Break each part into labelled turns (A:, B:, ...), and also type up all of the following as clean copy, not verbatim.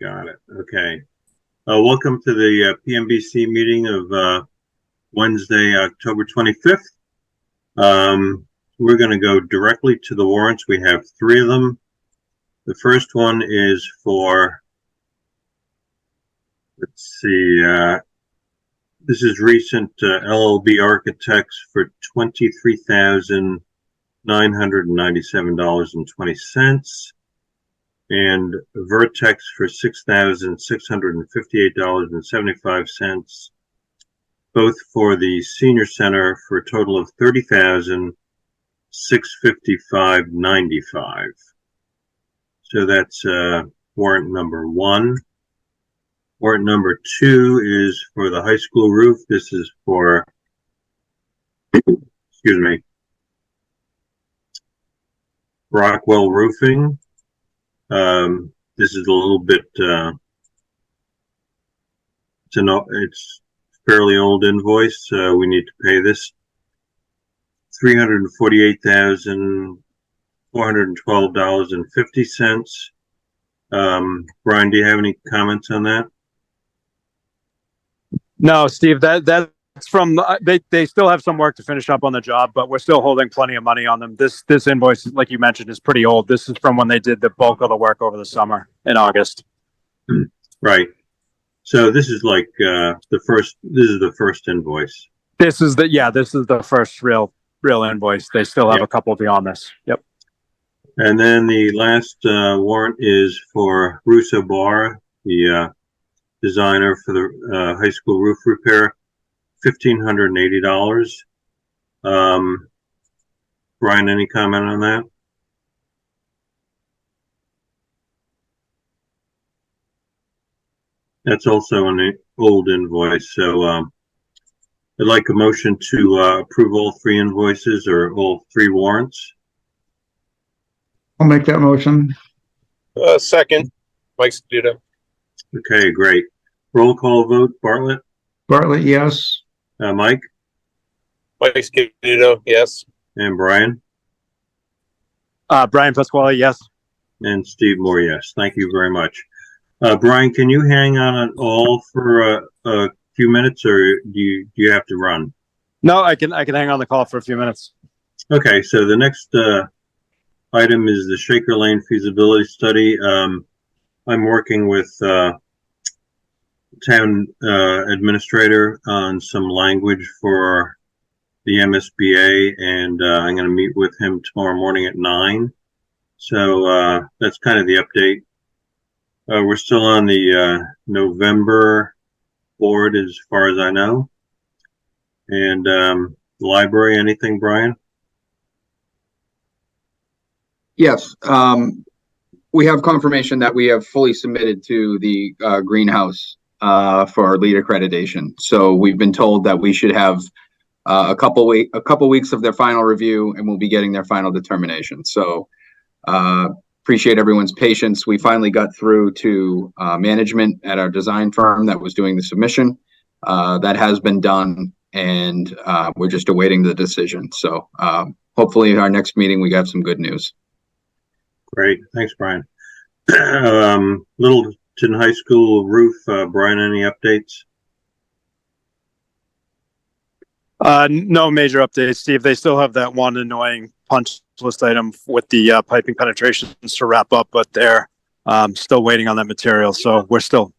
A: Got it. Okay. Welcome to the Pmbc meeting of Wednesday, October 25th. We're going to go directly to the warrants. We have three of them. The first one is for, let's see, this is recent LLB Architects for $23,997.20. And Vertex for $6,658.75, both for the senior center for a total of $30,655.95. So that's warrant number one. Warrant number two is for the high school roof. This is for, excuse me, Rockwell Roofing. This is a little bit, it's fairly old invoice. We need to pay this $348,412.50. Brian, do you have any comments on that?
B: No, Steve, that's from, they still have some work to finish up on the job, but we're still holding plenty of money on them. This invoice, like you mentioned, is pretty old. This is from when they did the bulk of the work over the summer in August.
A: Right. So this is like this is the first invoice.
B: This is the first real invoice. They still have a couple beyond this. Yep.
A: And then the last warrant is for Russo Bar, the designer for the high school roof repair. $1,580. Brian, any comment on that? That's also an old invoice. So I'd like a motion to approve all three invoices or all three warrants.
C: I'll make that motion.
D: Second, Mike Studo.
A: Okay, great. Roll call vote. Bartlett?
C: Bartlett, yes.
A: Mike?
D: Mike Studo, yes.
A: And Brian?
B: Brian Pasquale, yes.
A: And Steve Moore, yes. Thank you very much. Brian, can you hang on at all for a few minutes, or do you have to run?
B: No, I can hang on the call for a few minutes.
A: Okay, so the next item is the Shaker Lane feasibility study. I'm working with town administrator on some language for the MSBA, and I'm going to meet with him tomorrow morning at 9. So that's kind of the update. We're still on the November board as far as I know. And library, anything, Brian?
E: Yes. We have confirmation that we have fully submitted to the greenhouse for our LEED accreditation. So we've been told that we should have a couple weeks of their final review, and we'll be getting their final determination. So appreciate everyone's patience. We finally got through to management at our design firm that was doing the submission. That has been done, and we're just awaiting the decision. So hopefully in our next meeting, we got some good news.
A: Great. Thanks, Brian. Littleton High School roof, Brian, any updates?
B: No major updates, Steve. They still have that one annoying punch list item with the piping penetrations to wrap up, but they're still waiting on that material. So we're still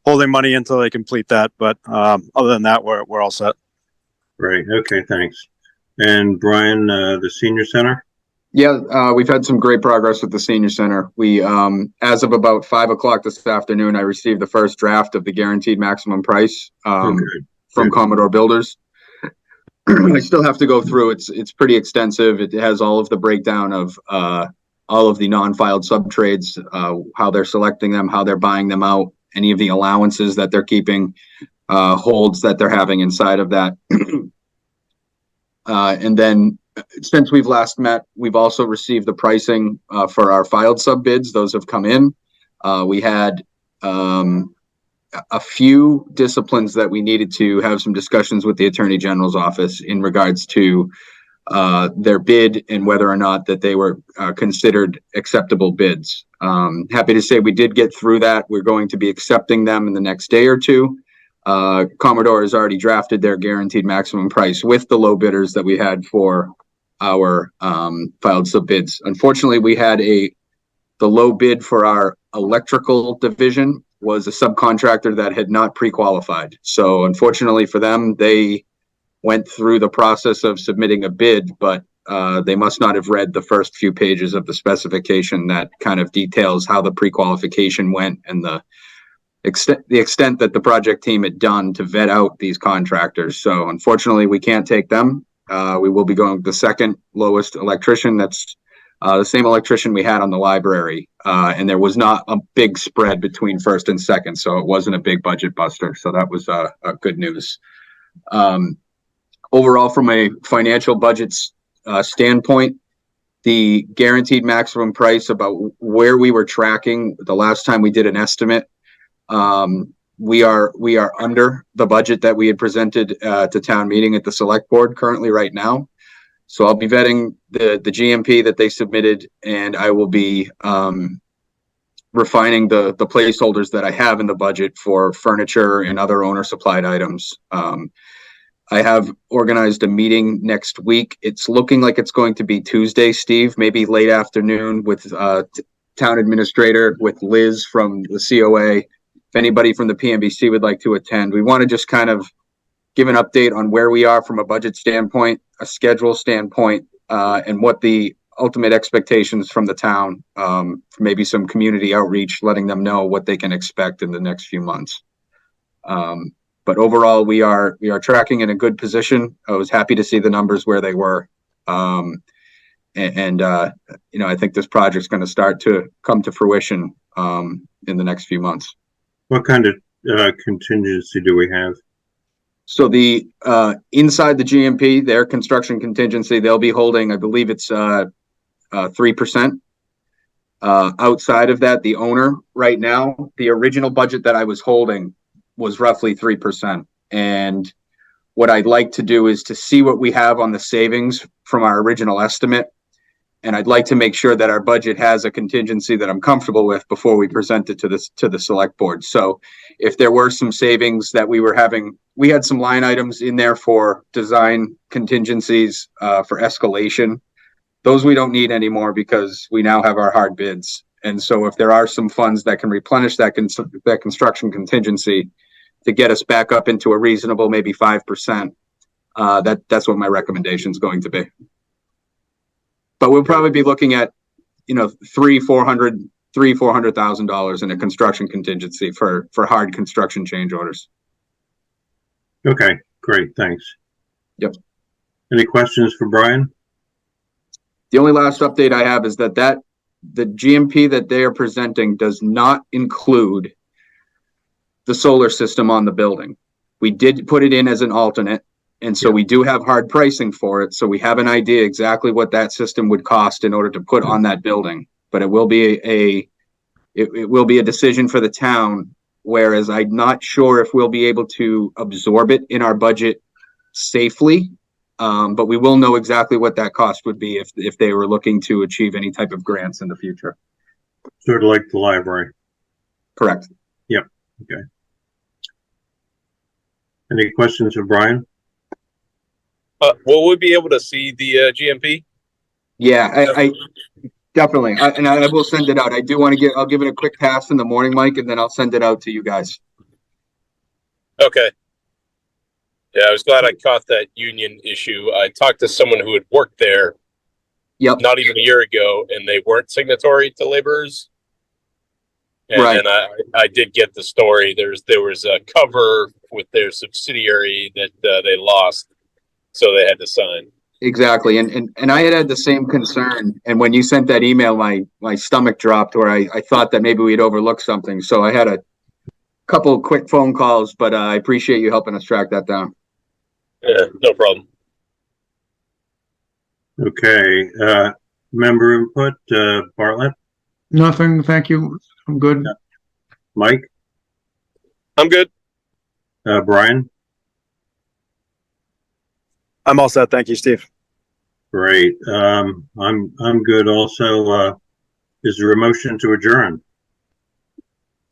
B: holding money until they complete that. But other than that, we're all set.
A: Great. Okay, thanks. And Brian, the senior center?
E: Yeah, we've had some great progress with the senior center. We, as of about 5 o'clock this afternoon, I received the first draft of the guaranteed maximum price from Commodore Builders. I still have to go through. It's pretty extensive. It has all of the breakdown of all of the non-filed sub-trades, how they're selecting them, how they're buying them out, any of the allowances that they're keeping, holds that they're having inside of that. And then since we've last met, we've also received the pricing for our filed sub bids. Those have come in. We had a few disciplines that we needed to have some discussions with the Attorney General's office in regards to their bid and whether or not that they were considered acceptable bids. Happy to say we did get through that. We're going to be accepting them in the next day or two. Commodore has already drafted their guaranteed maximum price with the low bidders that we had for our filed sub bids. Unfortunately, we had the low bid for our electrical division was a subcontractor that had not pre-qualified. So unfortunately for them, they went through the process of submitting a bid, but they must not have read the first few pages of the specification that kind of details how the pre-qualification went and the extent that the project team had done to vet out these contractors. So unfortunately, we can't take them. We will be going with the second lowest electrician. That's the same electrician we had on the library. And there was not a big spread between first and second, so it wasn't a big budget buster. So that was a good news. Overall, from a financial budgets standpoint, the guaranteed maximum price, about where we were tracking the last time we did an estimate, we are under the budget that we had presented to town meeting at the select board currently right now. So I'll be vetting the GMP that they submitted, and I will be refining the placeholders that I have in the budget for furniture and other owner supplied items. I have organized a meeting next week. It's looking like it's going to be Tuesday, Steve, maybe late afternoon, with town administrator, with Liz from the COA. If anybody from the Pmbc would like to attend, we want to just kind of give an update on where we are from a budget standpoint, a schedule standpoint, and what the ultimate expectations from the town, maybe some community outreach, letting them know what they can expect in the next few months. But overall, we are tracking in a good position. I was happy to see the numbers where they were. I think this project's going to start to come to fruition in the next few months.
A: What kind of contingency do we have?
E: So the inside the GMP, their construction contingency, they'll be holding, I believe it's 3%. Outside of that, the owner right now, the original budget that I was holding was roughly 3%. And what I'd like to do is to see what we have on the savings from our original estimate. And I'd like to make sure that our budget has a contingency that I'm comfortable with before we present it to the select board. So if there were some savings that we had some line items in there for design contingencies for escalation. Those we don't need anymore because we now have our hard bids. And so if there are some funds that can replenish that construction contingency to get us back up into a reasonable, maybe 5%, that's what my recommendation is going to be. But we'll probably be looking at, $400,000 in a construction contingency for hard construction change orders.
A: Okay, great, thanks.
E: Yep.
A: Any questions for Brian?
E: The only last update I have is that the GMP that they are presenting does not include the solar system on the building. We did put it in as an alternate. And so we do have hard pricing for it. So we have an idea exactly what that system would cost in order to put on that building. But it will be a decision for the town. Whereas I'm not sure if we'll be able to absorb it in our budget safely. But we will know exactly what that cost would be if they were looking to achieve any type of grants in the future.
A: Sort of like the library.
E: Correct.
A: Yep. Okay. Any questions for Brian?
D: Will we be able to see the GMP?
E: Yeah, I definitely. I will send it out. I'll give it a quick pass in the morning, Mike, and then I'll send it out to you guys.
D: Okay. Yeah, I was glad I caught that union issue. I talked to someone who had worked there not even a year ago, and they weren't signatory to laborers. And,
E: right.
D: And I did get the story. There was a cover with their subsidiary that they lost, so they had to sign.
E: Exactly. And I had the same concern. And when you sent that email, my stomach dropped where I thought that maybe we'd overlooked something. So I had a couple of quick phone calls, but I appreciate you helping us track that down.
D: Yeah, no problem.
A: Okay. Member input, Bartlett?
C: Nothing, thank you. I'm good.
A: Mike?
D: I'm good.
A: Brian?
B: I'm all set. Thank you, Steve.
A: Great. I'm good also. Is there a motion to adjourn?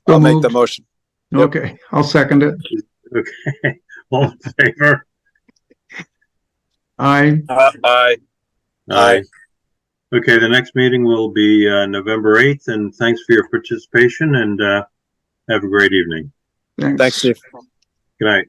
C: So
B: I'll make the
C: moved.
B: motion. Yep.
C: Okay, I'll second it.
A: Okay. All in favor?
C: Aye.
D: Aye.
A: Aye. Okay, the next meeting will be November 8th, and thanks for your participation, and have a great evening.
C: Thanks.
B: Thanks, Steve.
A: Good night.